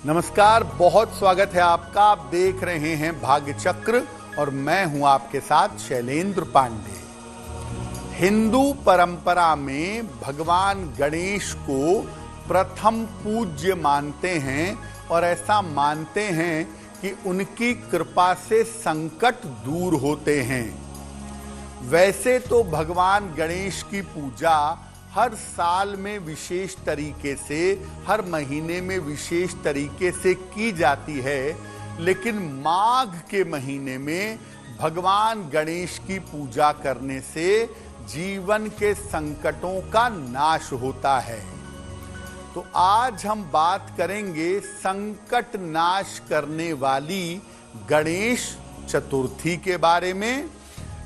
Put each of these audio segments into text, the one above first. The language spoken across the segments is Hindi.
नमस्कार, बहुत स्वागत है आपका। आप देख रहे हैं भाग्य चक्र और मैं हूं आपके साथ शैलेंद्र पांडे। हिंदू परंपरा में भगवान गणेश को प्रथम पूज्य मानते हैं और ऐसा मानते हैं कि उनकी कृपा से संकट दूर होते हैं। वैसे तो भगवान गणेश की पूजा हर साल में विशेष तरीके से, हर महीने में विशेष तरीके से की जाती है, लेकिन माघ के महीने में भगवान गणेश की पूजा करने से जीवन के संकटों का नाश होता है। तो आज हम बात करेंगे संकट नाश करने वाली गणेश चतुर्थी के बारे में,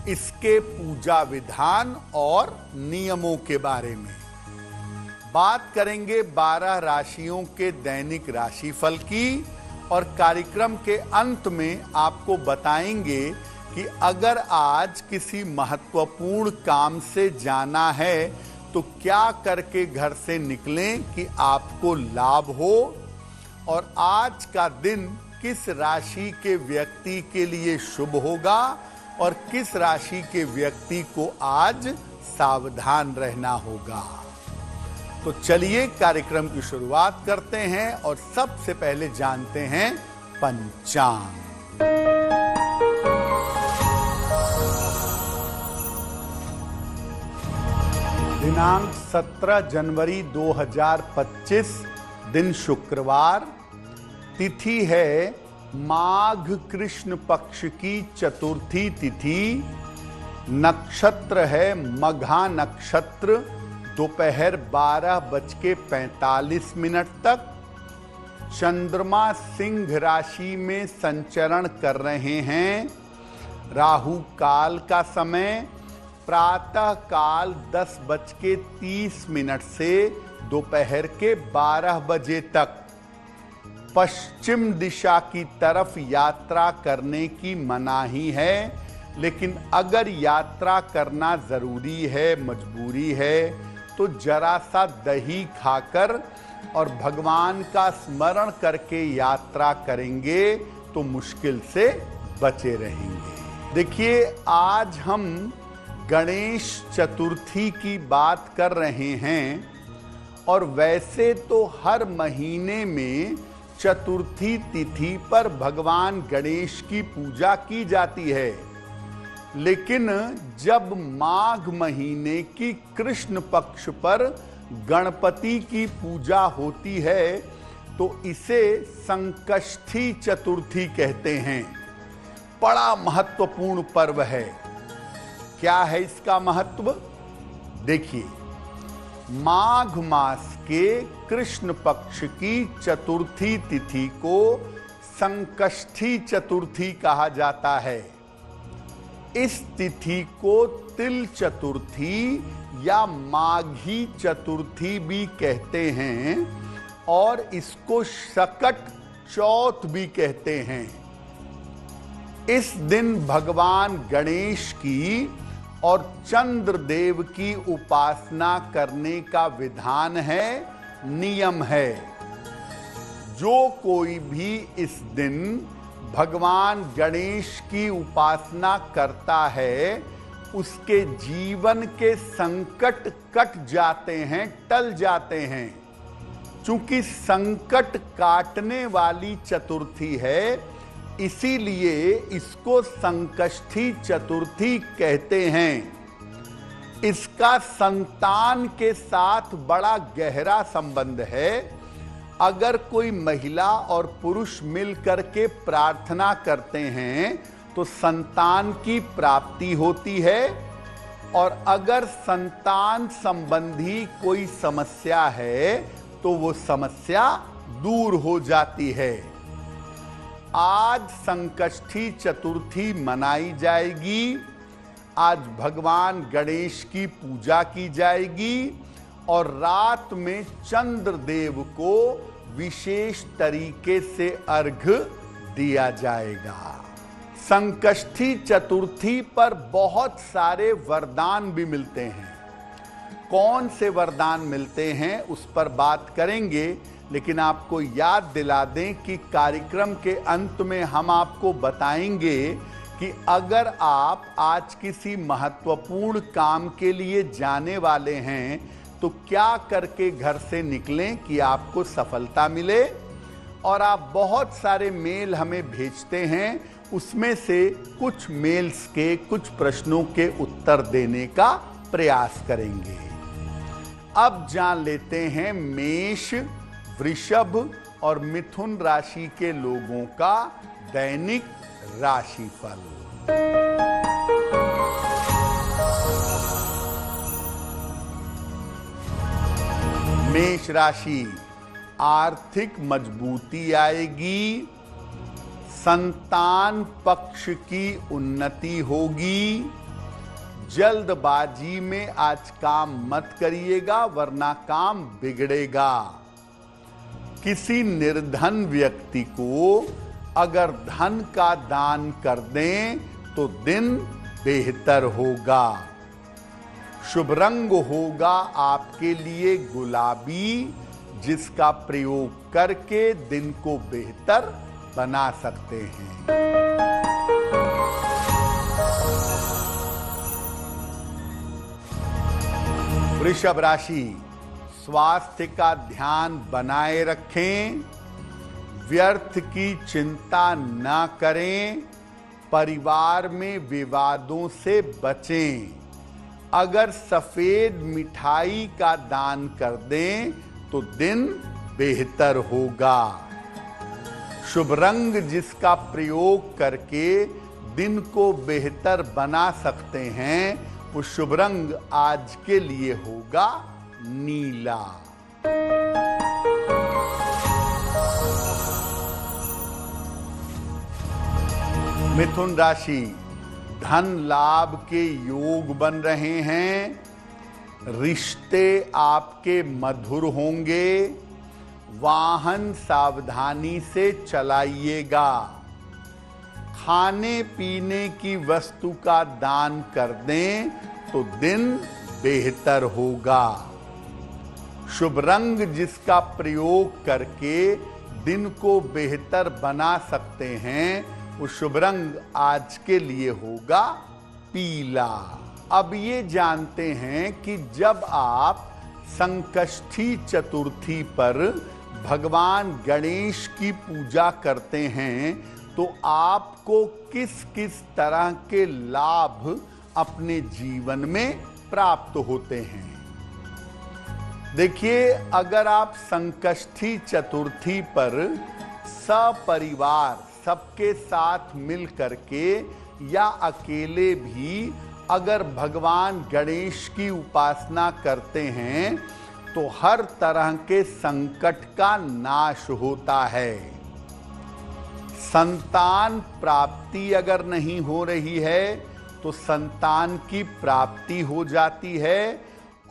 इसके पूजा विधान और नियमों के बारे में। बात करेंगे 12 राशियों के दैनिक राशिफल की और कार्यक्रम के अंत में आपको बताएंगे कि अगर आज किसी महत्वपूर्ण काम से जाना है तो क्या करके घर से निकलें कि आपको लाभ हो, और आज का दिन किस राशि के व्यक्ति के लिए शुभ होगा और किस राशि के व्यक्ति को आज सावधान रहना होगा। तो चलिए कार्यक्रम की शुरुआत करते हैं और सबसे पहले जानते हैं पंचांग। दिनांक 17 जनवरी 2025, दिन शुक्रवार, तिथि है माघ कृष्ण पक्ष की चतुर्थी तिथि, नक्षत्र है मघा नक्षत्र, दोपहर 12:45 तक। चंद्रमा सिंह राशि में संचरण कर रहे हैं। राहु काल का समय प्रातः काल 10:30 से दोपहर के 12 बजे तक। पश्चिम दिशा की तरफ यात्रा करने की मनाही है, लेकिन अगर यात्रा करना जरूरी है, मजबूरी है, तो जरा सा दही खाकर और भगवान का स्मरण करके यात्रा करेंगे तो मुश्किल से बचे रहेंगे। देखिए, आज हम गणेश चतुर्थी की बात कर रहे हैं और वैसे तो हर महीने में चतुर्थी तिथि पर भगवान गणेश की पूजा की जाती है, लेकिन जब माघ महीने की कृष्ण पक्ष पर गणपति की पूजा होती है तो इसे संकष्टी चतुर्थी कहते हैं। बड़ा महत्वपूर्ण पर्व है। क्या है इसका महत्व? देखिए, माघ मास के कृष्ण पक्ष की चतुर्थी तिथि को संकष्टी चतुर्थी कहा जाता है। इस तिथि को तिल चतुर्थी या माघी चतुर्थी भी कहते हैं और इसको शकट चौथ भी कहते हैं। इस दिन भगवान गणेश की और चंद्रदेव की उपासना करने का विधान है, नियम है। जो कोई भी इस दिन भगवान गणेश की उपासना करता है, उसके जीवन के संकट कट जाते हैं, टल जाते हैं। चूंकि संकट काटने वाली चतुर्थी है, इसीलिए इसको संकष्टी चतुर्थी कहते हैं। इसका संतान के साथ बड़ा गहरा संबंध है। अगर कोई महिला और पुरुष मिलकर के प्रार्थना करते हैं तो संतान की प्राप्ति होती है, और अगर संतान संबंधी कोई समस्या है तो वो समस्या दूर हो जाती है। आज संकष्टी चतुर्थी मनाई जाएगी। आज भगवान गणेश की पूजा की जाएगी और रात में चंद्रदेव को विशेष तरीके से अर्घ्य दिया जाएगा। संकष्टी चतुर्थी पर बहुत सारे वरदान भी मिलते हैं। कौन से वरदान मिलते हैं उस पर बात करेंगे, लेकिन आपको याद दिला दें कि कार्यक्रम के अंत में हम आपको बताएंगे कि अगर आप आज किसी महत्वपूर्ण काम के लिए जाने वाले हैं तो क्या करके घर से निकलें कि आपको सफलता मिले। और आप बहुत सारे मेल हमें भेजते हैं, उसमें से कुछ मेल्स के कुछ प्रश्नों के उत्तर देने का प्रयास करेंगे। अब जान लेते हैं मेष, वृषभ और मिथुन राशि के लोगों का दैनिक राशिफल। मेष राशि, आर्थिक मजबूती आएगी, संतान पक्ष की उन्नति होगी, जल्दबाजी में आज काम मत करिएगा वरना काम बिगड़ेगा। किसी निर्धन व्यक्ति को अगर धन का दान कर दें तो दिन बेहतर होगा। शुभ रंग होगा आपके लिए गुलाबी, जिसका प्रयोग करके दिन को बेहतर बना सकते हैं। वृषभ राशि, स्वास्थ्य का ध्यान बनाए रखें, व्यर्थ की चिंता न करें, परिवार में विवादों से बचें। अगर सफेद मिठाई का दान कर दें तो दिन बेहतर होगा। शुभ रंग जिसका प्रयोग करके दिन को बेहतर बना सकते हैं वो शुभ रंग आज के लिए होगा नीला। मिथुन राशि, धन लाभ के योग बन रहे हैं, रिश्ते आपके मधुर होंगे, वाहन सावधानी से चलाइएगा। खाने पीने की वस्तु का दान कर दें तो दिन बेहतर होगा। शुभ रंग जिसका प्रयोग करके दिन को बेहतर बना सकते हैं वो शुभ रंग आज के लिए होगा पीला। अब ये जानते हैं कि जब आप संकष्टी चतुर्थी पर भगवान गणेश की पूजा करते हैं तो आपको किस किस तरह के लाभ अपने जीवन में प्राप्त होते हैं। देखिए, अगर आप संकष्टी चतुर्थी पर सपरिवार सबके साथ मिल करके या अकेले भी अगर भगवान गणेश की उपासना करते हैं तो हर तरह के संकट का नाश होता है। संतान प्राप्ति अगर नहीं हो रही है तो संतान की प्राप्ति हो जाती है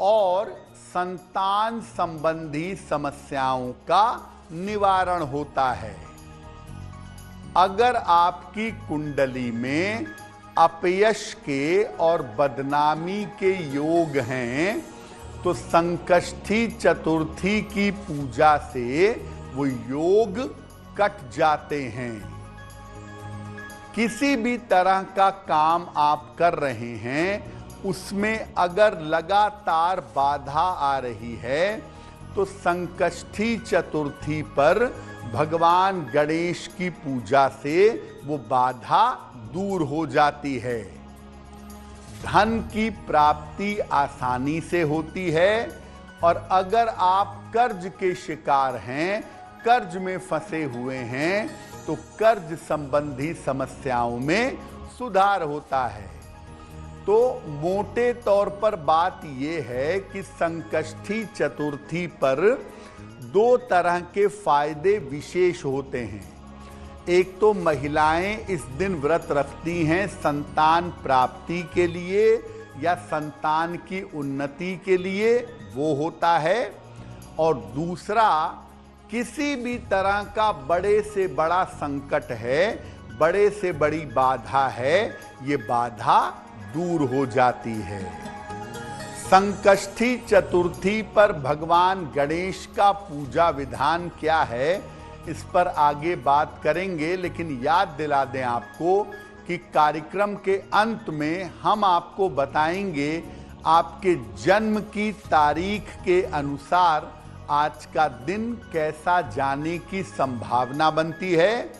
और संतान संबंधी समस्याओं का निवारण होता है। अगर आपकी कुंडली में अपयश के और बदनामी के योग हैं तो संकष्टी चतुर्थी की पूजा से वो योग कट जाते हैं। किसी भी तरह का काम आप कर रहे हैं उसमें अगर लगातार बाधा आ रही है तो संकष्टी चतुर्थी पर भगवान गणेश की पूजा से वो बाधा दूर हो जाती है। धन की प्राप्ति आसानी से होती है और अगर आप कर्ज के शिकार हैं, कर्ज में फंसे हुए हैं तो कर्ज संबंधी समस्याओं में सुधार होता है। तो मोटे तौर पर बात यह है कि संकष्टी चतुर्थी पर दो तरह के फायदे विशेष होते हैं। एक तो महिलाएं इस दिन व्रत रखती हैं संतान प्राप्ति के लिए या संतान की उन्नति के लिए, वो होता है। और दूसरा, किसी भी तरह का बड़े से बड़ा संकट है, बड़े से बड़ी बाधा है, ये बाधा दूर हो जाती है। संकष्टी चतुर्थी पर भगवान गणेश का पूजा विधान क्या है, इस पर आगे बात करेंगे। लेकिन याद दिला दें आपको कि कार्यक्रम के अंत में हम आपको बताएंगे आपके जन्म की तारीख के अनुसार आज का दिन कैसा जाने की संभावना बनती है,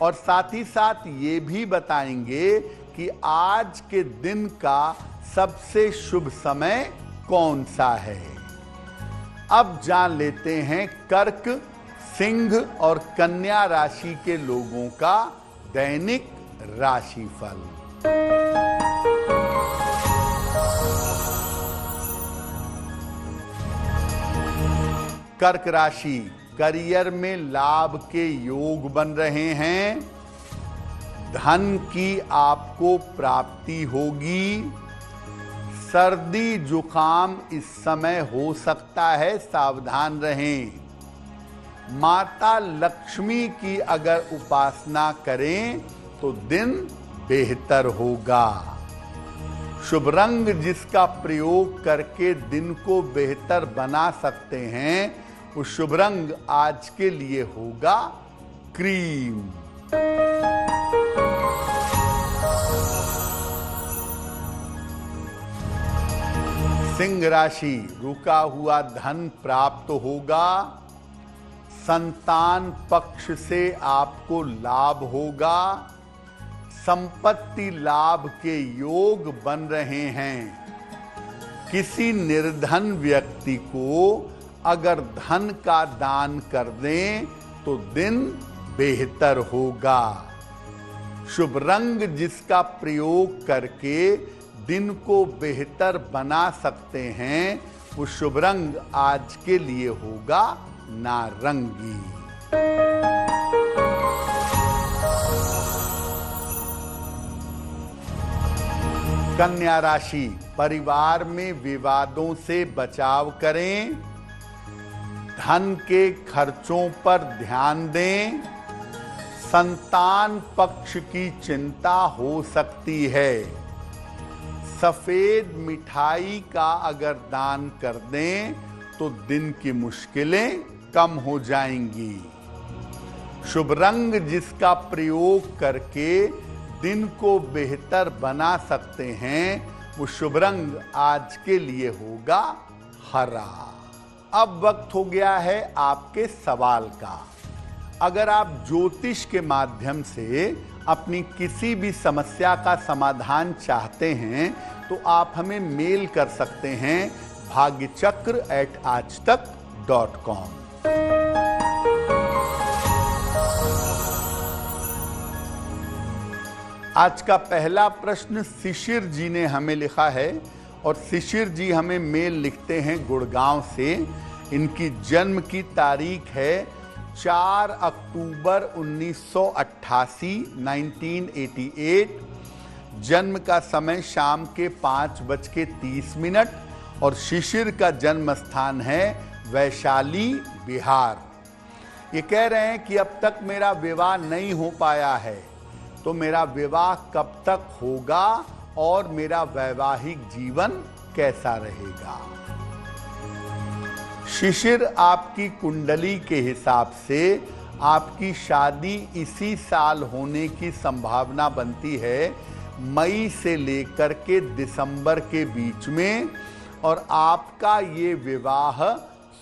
और साथ ही साथ ये भी बताएंगे कि आज के दिन का सबसे शुभ समय कौन सा है। अब जान लेते हैं कर्क, सिंह और कन्या राशि के लोगों का दैनिक राशिफल। कर्क राशि, करियर में लाभ के योग बन रहे हैं। धन की आपको प्राप्ति होगी। सर्दी जुकाम इस समय हो सकता है, सावधान रहें। माता लक्ष्मी की अगर उपासना करें तो दिन बेहतर होगा। शुभ रंग जिसका प्रयोग करके दिन को बेहतर बना सकते हैं, उस शुभ रंग आज के लिए होगा क्रीम। सिंह राशि, रुका हुआ धन प्राप्त होगा। संतान पक्ष से आपको लाभ होगा। संपत्ति लाभ के योग बन रहे हैं। किसी निर्धन व्यक्ति को अगर धन का दान कर दें तो दिन बेहतर होगा। शुभ रंग जिसका प्रयोग करके दिन को बेहतर बना सकते हैं, वो शुभ रंग आज के लिए होगा नारंगी। कन्या राशि, परिवार में विवादों से बचाव करें। धन के खर्चों पर ध्यान दें। संतान पक्ष की चिंता हो सकती है। सफेद मिठाई का अगर दान कर दें तो दिन की मुश्किलें कम हो जाएंगी। शुभ रंग जिसका प्रयोग करके दिन को बेहतर बना सकते हैं, वो शुभ रंग आज के लिए होगा हरा। अब वक्त हो गया है आपके सवाल का। अगर आप ज्योतिष के माध्यम से अपनी किसी भी समस्या का समाधान चाहते हैं तो आप हमें मेल कर सकते हैं bhagyachakra@aajtak.com। आज का पहला प्रश्न शिशिर जी ने हमें लिखा है, और शिशिर जी हमें मेल लिखते हैं गुड़गांव से। इनकी जन्म की तारीख है 4 अक्टूबर 1988, 1988। जन्म का समय शाम के 5:30 और शिशिर का जन्म स्थान है वैशाली, बिहार। ये कह रहे हैं कि अब तक मेरा विवाह नहीं हो पाया है, तो मेरा विवाह कब तक होगा और मेरा वैवाहिक जीवन कैसा रहेगा। शिशिर, आपकी कुंडली के हिसाब से आपकी शादी इसी साल होने की संभावना बनती है, मई से लेकर के दिसंबर के बीच में। और आपका ये विवाह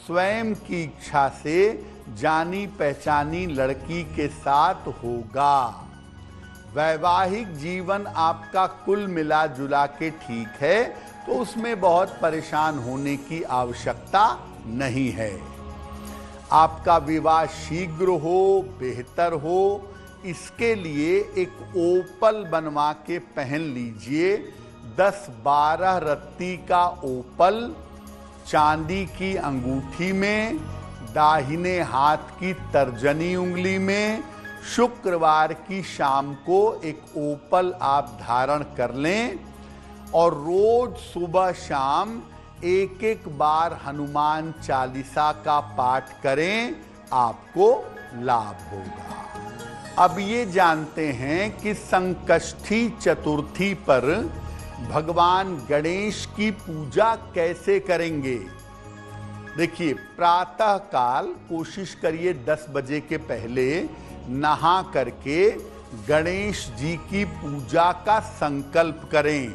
स्वयं की इच्छा से जानी पहचानी लड़की के साथ होगा। वैवाहिक जीवन आपका कुल मिला जुला के ठीक है, तो उसमें बहुत परेशान होने की आवश्यकता नहीं है। आपका विवाह शीघ्र हो, बेहतर हो, इसके लिए एक ओपल बनवा के पहन लीजिए। 10-12 रत्ती का ओपल चांदी की अंगूठी में, दाहिने हाथ की तर्जनी उंगली में। शुक्रवार की शाम को एक ओपल आप धारण कर लें और रोज सुबह शाम एक बार हनुमान चालीसा का पाठ करें, आपको लाभ होगा। अब ये जानते हैं कि संकष्टी चतुर्थी पर भगवान गणेश की पूजा कैसे करेंगे? देखिए, प्रातः काल कोशिश करिए 10 बजे के पहले नहा करके गणेश जी की पूजा का संकल्प करें।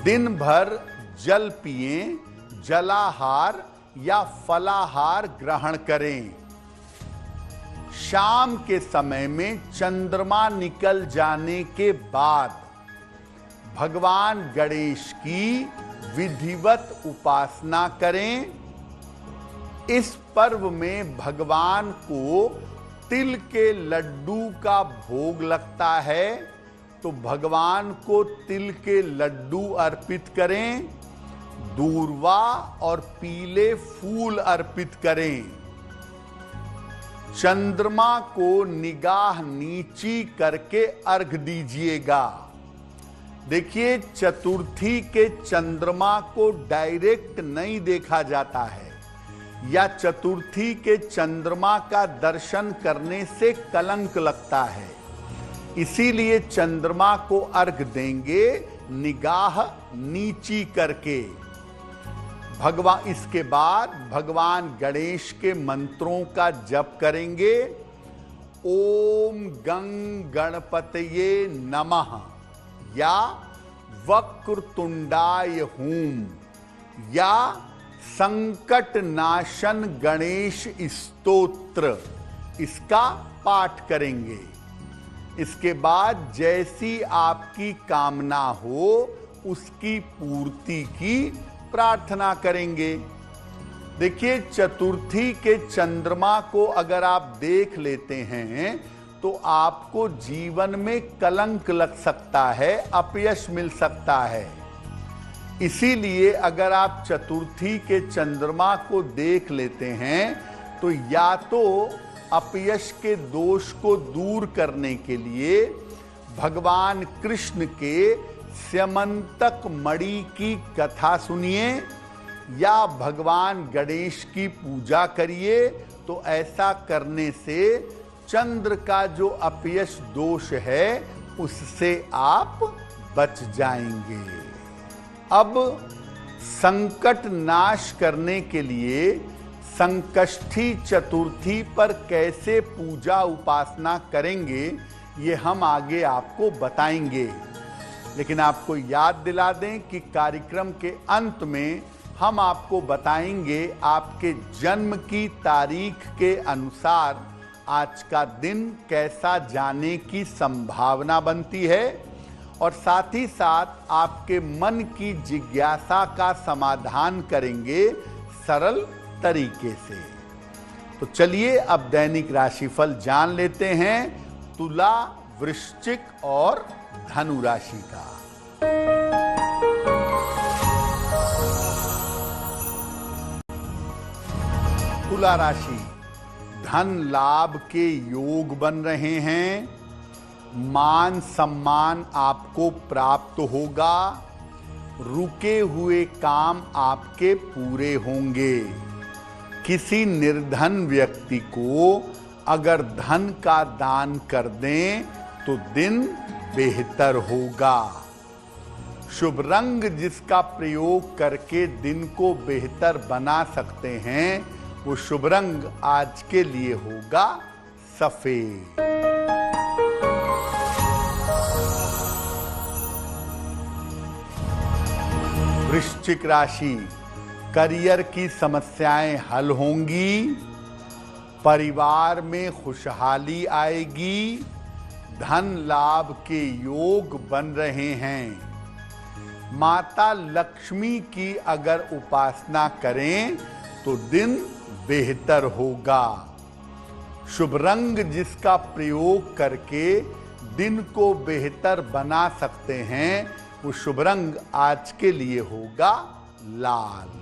दिन भर जल पिएं, जलाहार या फलाहार ग्रहण करें। शाम के समय में चंद्रमा निकल जाने के बाद भगवान गणेश की विधिवत उपासना करें। इस पर्व में भगवान को तिल के लड्डू का भोग लगता है, तो भगवान को तिल के लड्डू अर्पित करें। दूर्वा और पीले फूल अर्पित करें। चंद्रमा को निगाह नीची करके अर्घ दीजिएगा। देखिए, चतुर्थी के चंद्रमा को डायरेक्ट नहीं देखा जाता है, या चतुर्थी के चंद्रमा का दर्शन करने से कलंक लगता है। इसीलिए चंद्रमा को अर्घ देंगे निगाह नीची करके। इसके बाद भगवान गणेश के मंत्रों का जप करेंगे। ओम गंग गणपतये नमः, या वक्रतुंडाय हूम, या संकट नाशन गणेश स्तोत्र, इसका पाठ करेंगे। इसके बाद जैसी आपकी कामना हो उसकी पूर्ति की प्रार्थना करेंगे। देखिए, चतुर्थी के चंद्रमा को अगर आप देख लेते हैं तो आपको जीवन में कलंक लग सकता है, अपयश मिल सकता है। इसीलिए अगर आप चतुर्थी के चंद्रमा को देख लेते हैं तो या तो अपयश के दोष को दूर करने के लिए भगवान कृष्ण के स्यमंतक मणि की कथा सुनिए, या भगवान गणेश की पूजा करिए। तो ऐसा करने से चंद्र का जो अपयश दोष है उससे आप बच जाएंगे। अब संकट नाश करने के लिए संकष्टी चतुर्थी पर कैसे पूजा उपासना करेंगे ये हम आगे आपको बताएंगे। लेकिन आपको याद दिला दें कि कार्यक्रम के अंत में हम आपको बताएंगे आपके जन्म की तारीख के अनुसार आज का दिन कैसा जाने की संभावना बनती है, और साथ ही साथ आपके मन की जिज्ञासा का समाधान करेंगे सरल तरीके से। तो चलिए अब दैनिक राशिफल जान लेते हैं तुला, वृश्चिक और धनु राशि का। तुला राशि, धन लाभ के योग बन रहे हैं। मान सम्मान आपको प्राप्त होगा। रुके हुए काम आपके पूरे होंगे। किसी निर्धन व्यक्ति को अगर धन का दान कर दें तो दिन बेहतर होगा। शुभ रंग जिसका प्रयोग करके दिन को बेहतर बना सकते हैं वो शुभ रंग आज के लिए होगा सफेद। वृश्चिक राशि, करियर की समस्याएं हल होंगी। परिवार में खुशहाली आएगी। धन लाभ के योग बन रहे हैं। माता लक्ष्मी की अगर उपासना करें तो दिन बेहतर होगा। शुभ रंग जिसका प्रयोग करके दिन को बेहतर बना सकते हैं वो शुभ रंग आज के लिए होगा लाल।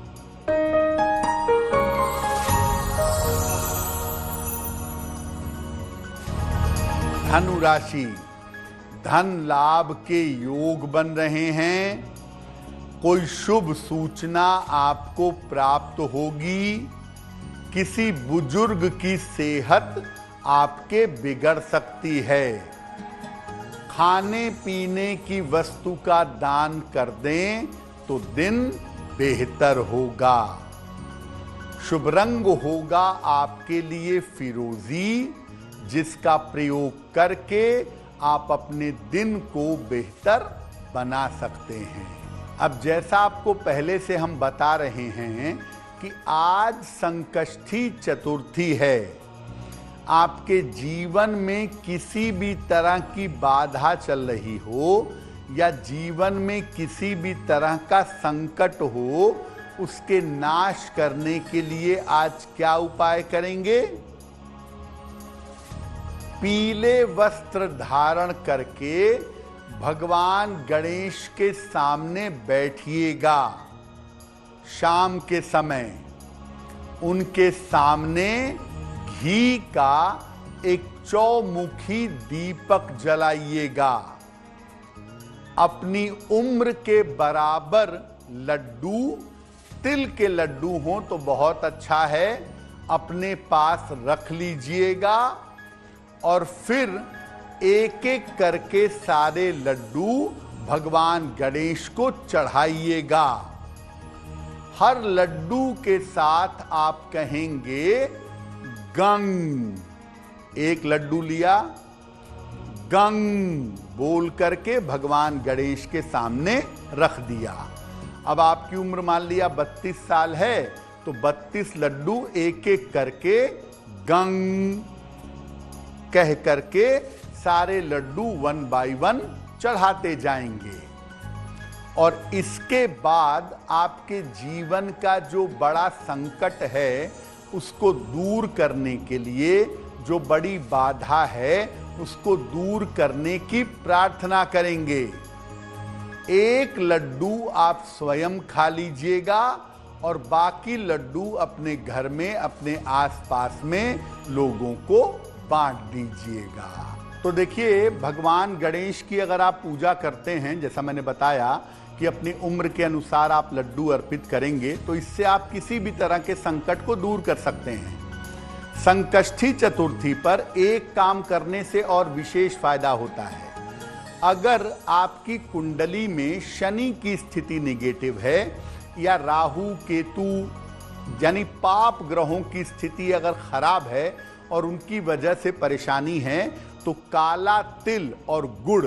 धनु राशि, धन लाभ के योग बन रहे हैं। कोई शुभ सूचना आपको प्राप्त होगी। किसी बुजुर्ग की सेहत आपके बिगड़ सकती है। खाने पीने की वस्तु का दान कर दें तो दिन बेहतर होगा। शुभ रंग होगा आपके लिए फिरोजी, जिसका प्रयोग करके आप अपने दिन को बेहतर बना सकते हैं। अब जैसा आपको पहले से हम बता रहे हैं कि आज संकष्टी चतुर्थी है। आपके जीवन में किसी भी तरह की बाधा चल रही हो या जीवन में किसी भी तरह का संकट हो, उसके नाश करने के लिए आज क्या उपाय करेंगे? पीले वस्त्र धारण करके भगवान गणेश के सामने बैठिएगा। शाम के समय उनके सामने घी का एक चौमुखी दीपक जलाइएगा। अपनी उम्र के बराबर लड्डू, तिल के लड्डू हो तो बहुत अच्छा है, अपने पास रख लीजिएगा और फिर एक एक करके सारे लड्डू भगवान गणेश को चढ़ाइएगा। हर लड्डू के साथ आप कहेंगे गंग। एक लड्डू लिया, गंग बोल करके भगवान गणेश के सामने रख दिया। अब आपकी उम्र मान लिया 32 साल है तो 32 लड्डू एक एक करके गंग कह करके सारे लड्डू 1 बाय 1 चढ़ाते जाएंगे। और इसके बाद आपके जीवन का जो बड़ा संकट है उसको दूर करने के लिए, जो बड़ी बाधा है उसको दूर करने की प्रार्थना करेंगे। एक लड्डू आप स्वयं खा लीजिएगा और बाकी लड्डू अपने घर में, अपने आसपास में लोगों को बांट दीजिएगा। तो देखिए, भगवान गणेश की अगर आप पूजा करते हैं, जैसा मैंने बताया कि अपनी उम्र के अनुसार आप लड्डू अर्पित करेंगे, तो इससे आप किसी भी तरह के संकट को दूर कर सकते हैं। संकष्टी चतुर्थी पर एक काम करने से और विशेष फायदा होता है। अगर आपकी कुंडली में शनि की स्थिति नेगेटिव है या राहु केतु यानी पाप ग्रहों की स्थिति अगर खराब है और उनकी वजह से परेशानी है, तो काला तिल और गुड़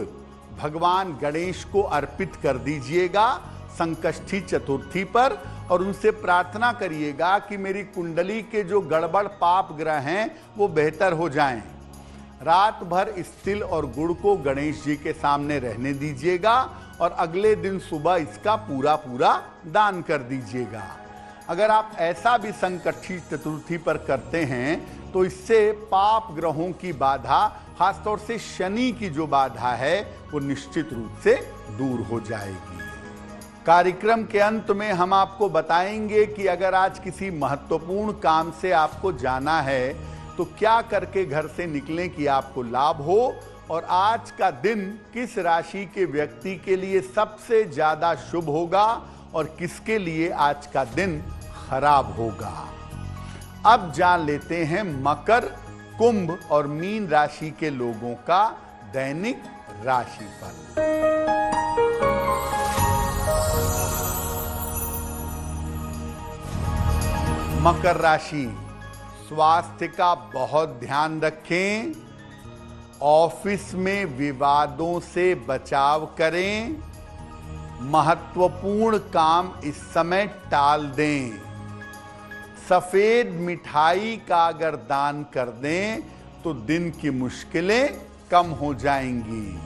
भगवान गणेश को अर्पित कर दीजिएगा संकष्टी चतुर्थी पर और उनसे प्रार्थना करिएगा कि मेरी कुंडली के जो गड़बड़ पाप ग्रह हैं वो बेहतर हो जाएं। रात भर इस तिल और गुड़ को गणेश जी के सामने रहने दीजिएगा और अगले दिन सुबह इसका पूरा दान कर दीजिएगा। अगर आप ऐसा भी संकष्टी चतुर्थी पर करते हैं तो इससे पाप ग्रहों की बाधा, खासतौर से शनि की जो बाधा है, वो निश्चित रूप से दूर हो जाएगी। कार्यक्रम के अंत में हम आपको बताएंगे कि अगर आज किसी महत्वपूर्ण काम से आपको जाना है तो क्या करके घर से निकलें कि आपको लाभ हो, और आज का दिन किस राशि के व्यक्ति के लिए सबसे ज्यादा शुभ होगा और किसके लिए आज का दिन खराब होगा। अब जान लेते हैं मकर, कुंभ और मीन राशि के लोगों का दैनिक राशिफल। मकर राशि, स्वास्थ्य का बहुत ध्यान रखें। ऑफिस में विवादों से बचाव करें। महत्वपूर्ण काम इस समय टाल दें। सफेद मिठाई का अगर दान कर दें तो दिन की मुश्किलें कम हो जाएंगी।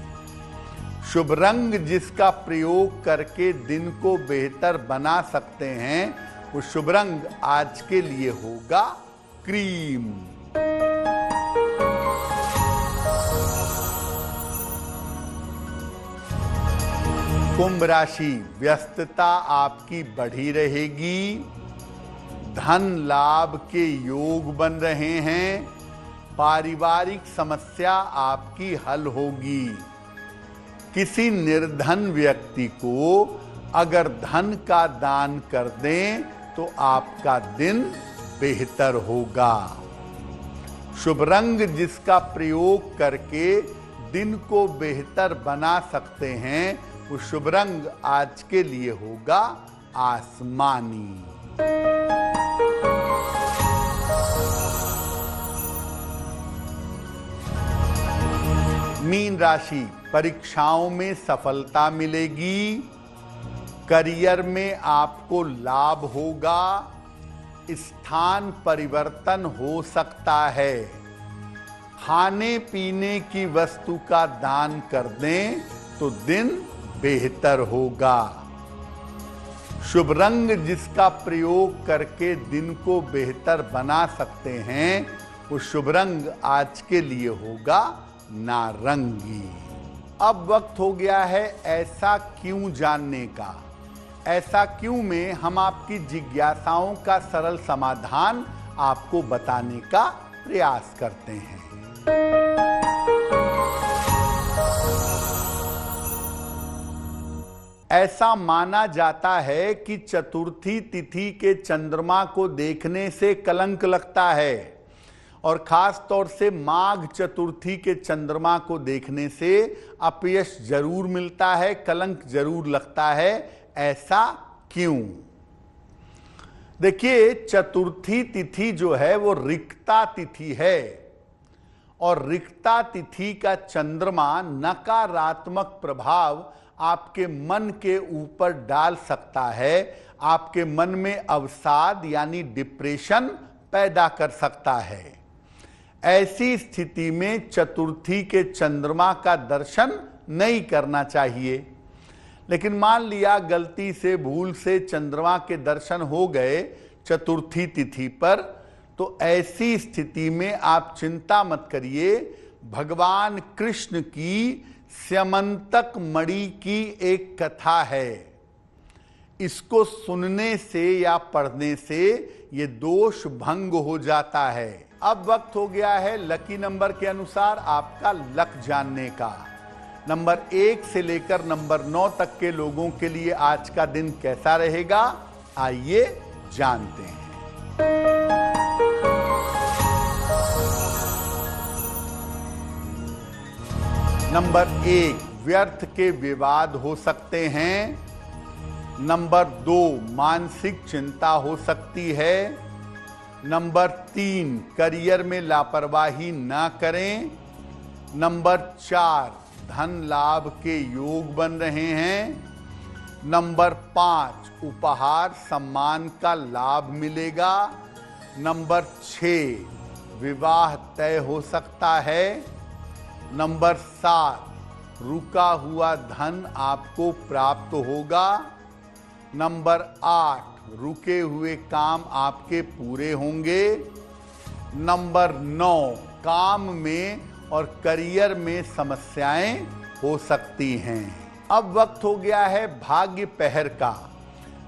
शुभ रंग जिसका प्रयोग करके दिन को बेहतर बना सकते हैं, वो शुभ रंग आज के लिए होगा क्रीम। कुंभ राशि, व्यस्तता आपकी बढ़ी रहेगी। धन लाभ के योग बन रहे हैं। पारिवारिक समस्या आपकी हल होगी। किसी निर्धन व्यक्ति को अगर धन का दान कर दें तो आपका दिन बेहतर होगा। शुभ रंग जिसका प्रयोग करके दिन को बेहतर बना सकते हैं, वो शुभ रंग आज के लिए होगा आसमानी। मीन राशि, परीक्षाओं में सफलता मिलेगी, करियर में आपको लाभ होगा, स्थान परिवर्तन हो सकता है, खाने पीने की वस्तु का दान कर दें तो दिन बेहतर होगा। शुभ रंग जिसका प्रयोग करके दिन को बेहतर बना सकते हैं, वो शुभ रंग आज के लिए होगा नारंगी। अब वक्त हो गया है ऐसा क्यों जानने का। ऐसा क्यों में हम आपकी जिज्ञासाओं का सरल समाधान आपको बताने का प्रयास करते हैं। ऐसा माना जाता है कि चतुर्थी तिथि के चंद्रमा को देखने से कलंक लगता है और खास तौर से माघ चतुर्थी के चंद्रमा को देखने से अपयश जरूर मिलता है, कलंक जरूर लगता है। ऐसा क्यों? देखिए, चतुर्थी तिथि जो है वो रिक्ता तिथि है और रिक्ता तिथि का चंद्रमा नकारात्मक प्रभाव आपके मन के ऊपर डाल सकता है, आपके मन में अवसाद यानी डिप्रेशन पैदा कर सकता है। ऐसी स्थिति में चतुर्थी के चंद्रमा का दर्शन नहीं करना चाहिए। लेकिन मान लिया गलती से भूल से चंद्रमा के दर्शन हो गए चतुर्थी तिथि पर, तो ऐसी स्थिति में आप चिंता मत करिए। भगवान कृष्ण की स्यमंतक मणि की एक कथा है, इसको सुनने से या पढ़ने से ये दोष भंग हो जाता है। अब वक्त हो गया है लकी नंबर के अनुसार आपका लक जानने का। नंबर 1 से लेकर नंबर 9 तक के लोगों के लिए आज का दिन कैसा रहेगा, आइए जानते हैं। नंबर 1, व्यर्थ के विवाद हो सकते हैं। नंबर 2, मानसिक चिंता हो सकती है। नंबर 3, करियर में लापरवाही ना करें। नंबर 4, धन लाभ के योग बन रहे हैं। नंबर 5, उपहार सम्मान का लाभ मिलेगा। नंबर 6, विवाह तय हो सकता है। नंबर 7, रुका हुआ धन आपको प्राप्त होगा। नंबर 8, रुके हुए काम आपके पूरे होंगे। नंबर 9, काम में और करियर में समस्याएं हो सकती हैं। अब वक्त हो गया है भाग्य पहर का।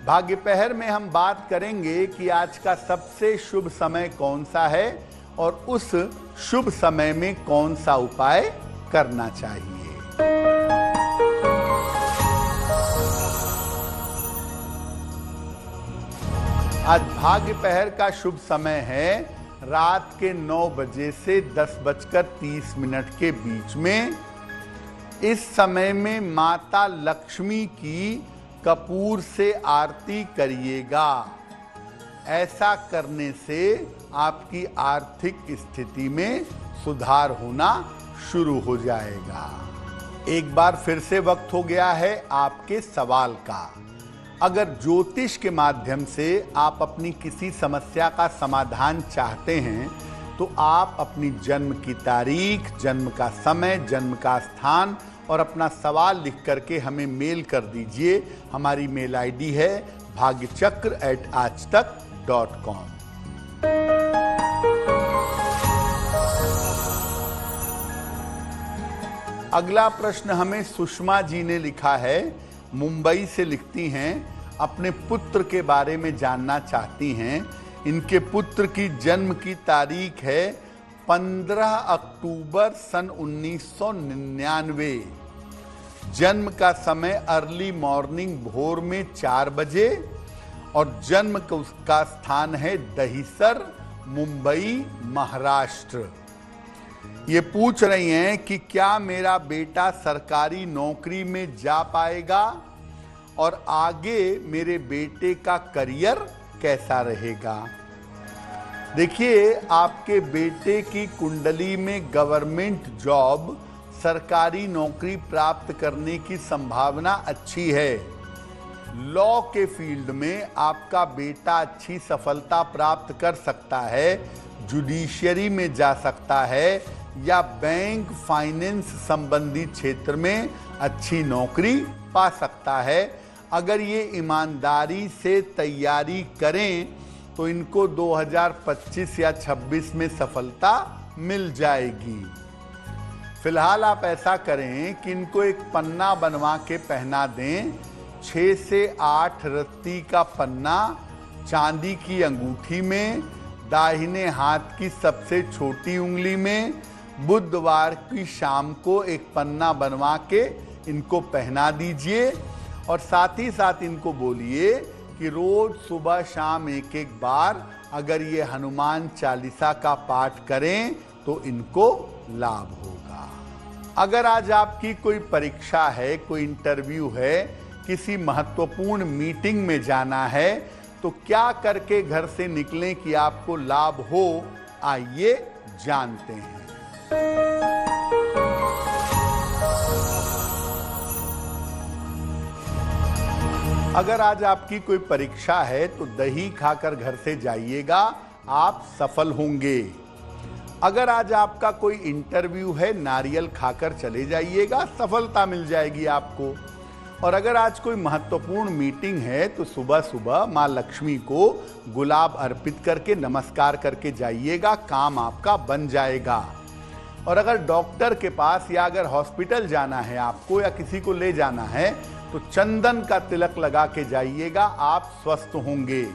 भाग्य पहर में हम बात करेंगे कि आज का सबसे शुभ समय कौन सा है और उस शुभ समय में कौन सा उपाय करना चाहिए। आज भाग्य पहर का शुभ समय है रात के 9 बजे से 10:30 के बीच में। इस समय में माता लक्ष्मी की कपूर से आरती करिएगा। ऐसा करने से आपकी आर्थिक स्थिति में सुधार होना शुरू हो जाएगा। एक बार फिर से वक्त हो गया है आपके सवाल का। अगर ज्योतिष के माध्यम से आप अपनी किसी समस्या का समाधान चाहते हैं तो आप अपनी जन्म की तारीख, जन्म का समय, जन्म का स्थान और अपना सवाल लिख करके हमें मेल कर दीजिए। हमारी मेल आईडी है bhagyachakra@aajtak.com। अगला प्रश्न हमें सुषमा जी ने लिखा है, मुंबई से लिखती हैं, अपने पुत्र के बारे में जानना चाहती हैं। इनके पुत्र की जन्म की तारीख है 15 अक्टूबर सन 1999। जन्म का समय अर्ली मॉर्निंग भोर में 4 बजे और जन्म का स्थान है दहिसर, मुंबई, महाराष्ट्र। ये पूछ रही हैं कि क्या मेरा बेटा सरकारी नौकरी में जा पाएगा और आगे मेरे बेटे का करियर कैसा रहेगा। देखिए, आपके बेटे की कुंडली में गवर्नमेंट जॉब, सरकारी नौकरी प्राप्त करने की संभावना अच्छी है। लॉ के फील्ड में आपका बेटा अच्छी सफलता प्राप्त कर सकता है, जुडिशियरी में जा सकता है या बैंक फाइनेंस संबंधी क्षेत्र में अच्छी नौकरी पा सकता है। अगर ये ईमानदारी से तैयारी करें तो इनको 2025 या 26 में सफलता मिल जाएगी। फिलहाल आप ऐसा करें कि इनको एक पन्ना बनवा के पहना दें। 6 से 8 रत्ती का पन्ना चांदी की अंगूठी में, दाहिने हाथ की सबसे छोटी उंगली में, बुधवार की शाम को एक पन्ना बनवा के इनको पहना दीजिए और साथ ही साथ इनको बोलिए कि रोज सुबह शाम एक एक बार अगर ये हनुमान चालीसा का पाठ करें तो इनको लाभ होगा। अगर आज आपकी कोई परीक्षा है, कोई इंटरव्यू है, किसी महत्वपूर्ण मीटिंग में जाना है, तो क्या करके घर से निकलें कि आपको लाभ हो, आइए जानते हैं। अगर आज आपकी कोई परीक्षा है तो दही खाकर घर से जाइएगा, आप सफल होंगे। अगर आज आपका कोई इंटरव्यू है, नारियल खाकर चले जाइएगा, सफलता मिल जाएगी आपको। और अगर आज कोई महत्वपूर्ण मीटिंग है तो सुबह सुबह माँ लक्ष्मी को गुलाब अर्पित करके नमस्कार करके जाइएगा, काम आपका बन जाएगा। और अगर डॉक्टर के पास या अगर हॉस्पिटल जाना है आपको या किसी को ले जाना है तो चंदन का तिलक लगा के जाइएगा, आप स्वस्थ होंगे।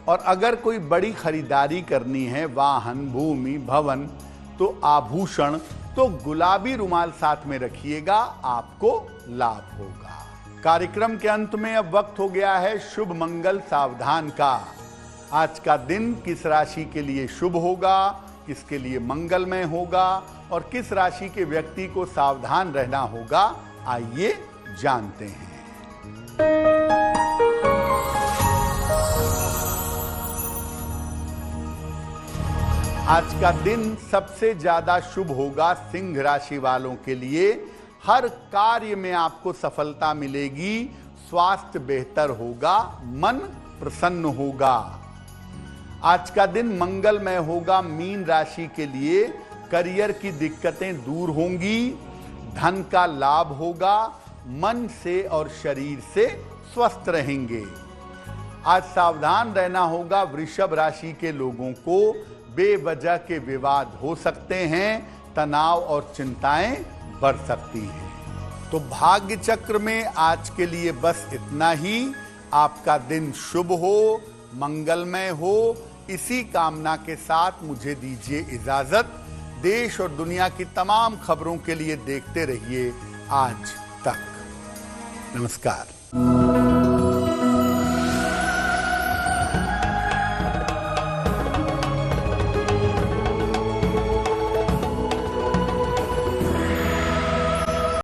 और अगर कोई बड़ी खरीदारी करनी है, वाहन, भूमि, भवन, तो आभूषण, तो गुलाबी रुमाल साथ में रखिएगा, आपको लाभ होगा। कार्यक्रम के अंत में अब वक्त हो गया है शुभ मंगल सावधान का। आज का दिन किस राशि के लिए शुभ होगा, किसके लिए मंगलमय होगा और किस राशि के व्यक्ति को सावधान रहना होगा, आइए जानते हैं। आज का दिन सबसे ज्यादा शुभ होगा सिंह राशि वालों के लिए। हर कार्य में आपको सफलता मिलेगी, स्वास्थ्य बेहतर होगा, मन प्रसन्न होगा। आज का दिन मंगलमय होगा मीन राशि के लिए। करियर की दिक्कतें दूर होंगी, धन का लाभ होगा, मन से और शरीर से स्वस्थ रहेंगे। आज सावधान रहना होगा वृषभ राशि के लोगों को। बेवजह के विवाद हो सकते हैं, तनाव और चिंताएं बढ़ सकती हैं। तो भाग्य चक्र में आज के लिए बस इतना ही। आपका दिन शुभ हो, मंगलमय हो, इसी कामना के साथ मुझे दीजिए इजाजत। देश और दुनिया की तमाम खबरों के लिए देखते रहिए आज तक। नमस्कार।